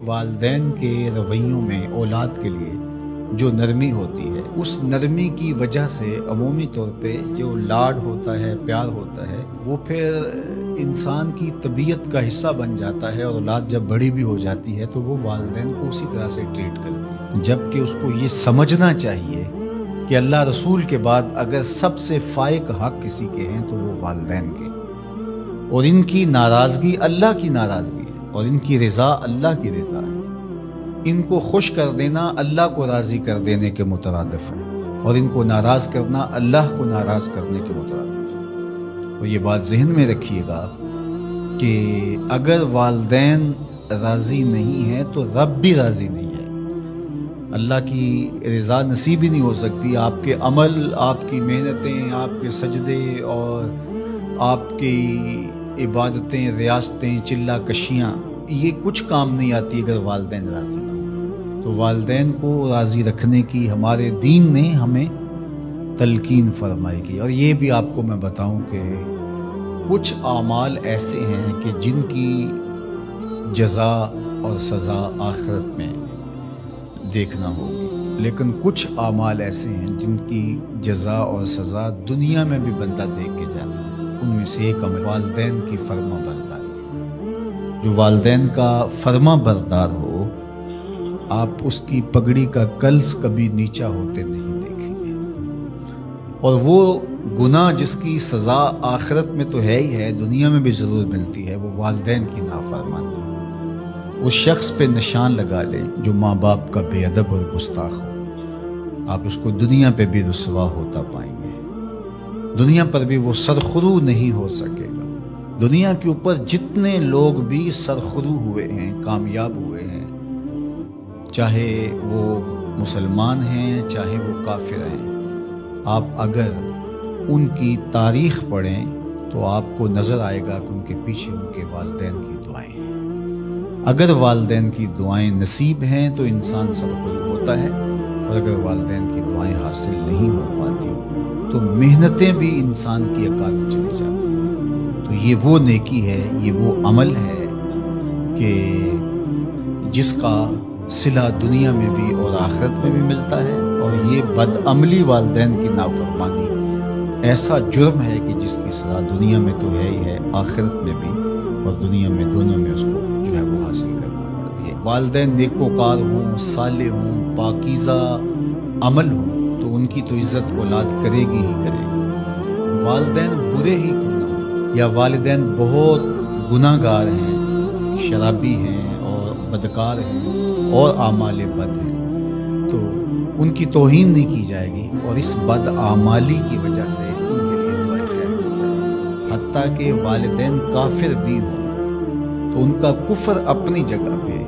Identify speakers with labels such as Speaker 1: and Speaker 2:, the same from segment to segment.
Speaker 1: والدین کے رویوں میں اولاد کے لیے جو نرمی ہوتی ہے، اس نرمی کی وجہ سے عمومی طور پہ جو لاڈ ہوتا ہے، پیار ہوتا ہے، وہ پھر انسان کی طبیعت کا حصہ بن جاتا ہے، اور اولاد جب بڑی بھی ہو جاتی ہے تو وہ والدین کو اسی طرح سے ٹریٹ کرتی ہے، جبکہ اس کو یہ سمجھنا چاہیے کہ اللہ رسول کے بعد اگر سب سے فائق حق کسی کے ہیں تو وہ والدین کے، اور ان کی ناراضگی اللہ کی ناراضگی ہے، اور ان کی رضا اللہ کی رضا ہے۔ ان کو خوش کر دینا اللہ کو راضی کر دینے کے مترادف ہے، اور ان کو ناراض کرنا اللہ کو ناراض کرنے کے مترادف ہے۔ اور یہ بات ذہن میں رکھیے گا کہ اگر والدین راضی نہیں ہیں تو رب بھی راضی نہیں ہے۔ اللہ کی رضا نصیب ہی نہیں ہو سکتی، آپ کے عمل، آپ کی محنتیں، آپ کے سجدے اور آپ کی عبادتیں، ریاستیں، چلہ کشیاں، یہ کچھ کام نہیں آتی اگر والدین راضی نہ ہوں۔ تو والدین کو راضی رکھنے کی ہمارے دین نے ہمیں تلقین فرمائی کی۔ اور یہ بھی آپ کو میں بتاؤں کہ کچھ اعمال ایسے ہیں کہ جن کی جزا اور سزا آخرت میں دیکھنا ہوگی، لیکن کچھ اعمال ایسے ہیں جن کی جزا اور سزا دنیا میں بھی بندہ دیکھ کے جاتا ہے۔ ان میں سے ایک عمل والدین کی فرما برداری ہے۔ جو والدین کا فرما بردار ہو، آپ اس کی پگڑی کا کلس کبھی نیچا ہوتے نہیں دیکھیں گے، اور وہ گناہ جس کی سزا آخرت میں تو ہے ہی ہے، دنیا میں بھی ضرور ملتی ہے، وہ والدین کی نافرمانی۔ اس شخص پہ نشان لگا لے جو ماں باپ کا بے ادب اور گستاخ ہو، آپ اس کو دنیا پہ بھی رسوا ہوتا پائیں گے، دنیا پر بھی وہ سرخرو نہیں ہو سکے گا۔ دنیا کے اوپر جتنے لوگ بھی سرخرو ہوئے ہیں، کامیاب ہوئے ہیں، چاہے وہ مسلمان ہیں چاہے وہ کافر ہیں، آپ اگر ان کی تاریخ پڑھیں تو آپ کو نظر آئے گا کہ ان کے پیچھے ان کے والدین کی دعائیں ہیں۔ اگر والدین کی دعائیں نصیب ہیں تو انسان سرخرو ہوتا ہے، اور اگر والدین کی دعائیں حاصل نہیں ہو پاتی تو محنتیں بھی انسان کی اکاد چلی جاتی ہیں۔ تو یہ وہ نیکی ہے، یہ وہ عمل ہے کہ جس کا صلہ دنیا میں بھی اور آخرت میں بھی ملتا ہے، اور یہ بدعملی والدین کی نافرمانی ایسا جرم ہے کہ جس کی سزا دنیا میں تو ہے ہی ہے، آخرت میں بھی، اور دنیا میں دونوں میں اس کو جو ہے وہ حاصل کرنا پڑتی ہے۔ والدین نیکوکار ہوں، صالح ہوں، پاکیزہ عمل ہوں تو ان کی تو عزت اولاد کرے گی ہی کرے گی، والدین برے ہی کیوں نہ ہوں، یا والدین بہت گناہ گار ہیں، شرابی ہیں اور بدکار ہیں اور اعمال بد ہیں، تو ان کی توہین نہیں کی جائے گی، اور اس بد اعمالی کی وجہ سے ان کے لیے دعائیں خیر کی جائے گی۔ حتیٰ کہ والدین کافر بھی ہوں تو ان کا کفر اپنی جگہ پہ،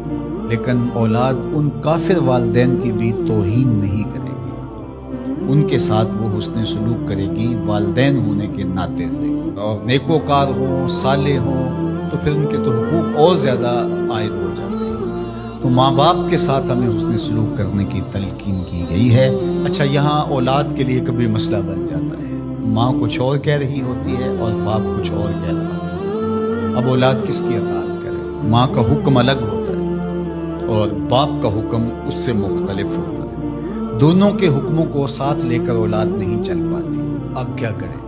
Speaker 1: لیکن اولاد ان کافر والدین کی بھی توہین نہیں کرے گی، ان کے ساتھ وہ حسن سلوک کرے گی والدین ہونے کے ناطے سے، اور نیکوکار ہوں، صالح ہوں تو پھر ان کے تو حقوق اور زیادہ عائد ہو جاتے ہیں۔ تو ماں باپ کے ساتھ ہمیں حسن سلوک کرنے کی تلقین کی گئی ہے۔ اچھا، یہاں اولاد کے لیے کبھی مسئلہ بن جاتا ہے، ماں کچھ اور کہہ رہی ہوتی ہے اور باپ کچھ اور کہہ رہا ہوتا ہے، اب اولاد کس کی اطاعت کرے؟ ماں کا حکم الگ ہوتا ہے اور باپ کا حکم اس سے مختلف ہوتا ہے، دونوں کے حکموں کو ساتھ لے کر اولاد نہیں چل پاتی، اب کیا کریں؟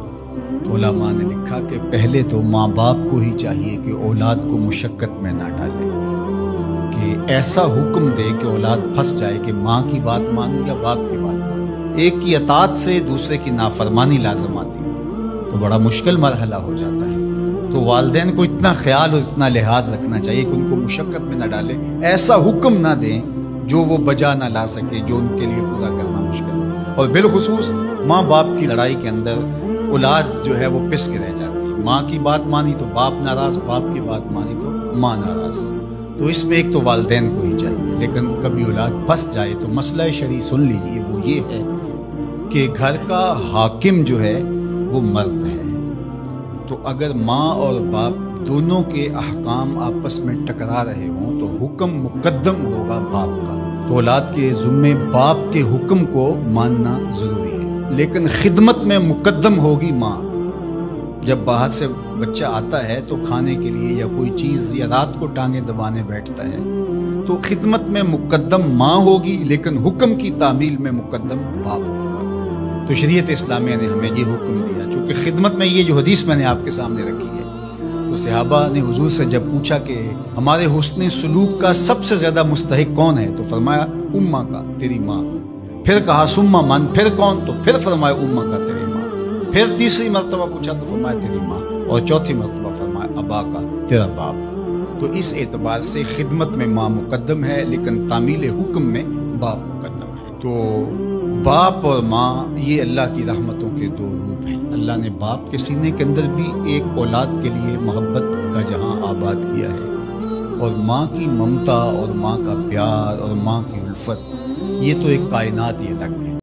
Speaker 1: تو علماء نے لکھا کہ پہلے تو ماں باپ کو ہی چاہیے کہ اولاد کو مشقت میں نہ ڈالے، کہ ایسا حکم دے کہ اولاد پھنس جائے کہ ماں کی بات مانو یا باپ کی بات مانو، ایک کی اطاعت سے دوسرے کی نافرمانی لازم آتی ہے، تو بڑا مشکل مرحلہ ہو جاتا ہے۔ تو والدین کو اتنا خیال اور اتنا لحاظ رکھنا چاہیے کہ ان کو مشقت میں نہ ڈالے، ایسا حکم نہ دیں جو وہ بجا نہ لا سکے، جو ان کے لیے پورا کرنا مشکل ہو۔ اور بالخصوص ماں باپ کی لڑائی کے اندر اولاد جو ہے وہ پس کے رہ جاتی ہے، ماں کی بات مانی تو باپ ناراض، باپ کی بات مانی تو ماں ناراض، تو اس میں ایک تو والدین کو ہی چاہیے۔ لیکن کبھی اولاد پھنس جائے تو مسئلہ شرعی سن لیجیے، وہ یہ ہے کہ گھر کا حاکم جو ہے وہ مرد ہے، تو اگر ماں اور باپ دونوں کے احکام آپس میں ٹکرا رہے ہوں تو حکم مقدم ہوگا باپ کا، تو اولاد کے ذمے باپ کے حکم کو ماننا ضروری ہے، لیکن خدمت میں مقدم ہوگی ماں۔ جب باہر سے بچہ آتا ہے تو کھانے کے لیے یا کوئی چیز یا رات کو ٹانگیں دبانے بیٹھتا ہے تو خدمت میں مقدم ماں ہوگی لیکن حکم کی تعمیل میں مقدم باپ ہوگا۔ تو شریعت اسلامیہ نے ہمیں یہ حکم دیا، چونکہ خدمت میں یہ جو حدیث میں نے آپ کے سامنے رکھی ہے، تو صحابہ نے حضور سے جب پوچھا کہ ہمارے حسن سلوک کا سب سے زیادہ مستحق کون ہے، تو فرمایا اماں کا، تیری ماں۔ پھر کہا سما من، پھر کون؟ تو پھر فرمایا اماں کا، تیری ماں۔ پھر تیسری مرتبہ پوچھا تو فرمایا تیری ماں، اور چوتھی مرتبہ فرمایا ابا کا، تیرا باپ۔ تو اس اعتبار سے خدمت میں ماں مقدم ہے لیکن تعمیل حکم میں باپ مقدم ہے۔ تو باپ اور ماں یہ اللہ کی رحمتوں کے دو روپ ہیں۔ اللہ نے باپ کے سینے کے اندر بھی ایک اولاد کے لیے محبت کا جہاں آباد کیا ہے، اور ماں کی ممتا اور ماں کا پیار اور ماں کی الفت، یہ تو ایک کائنات ہی الگ ہے۔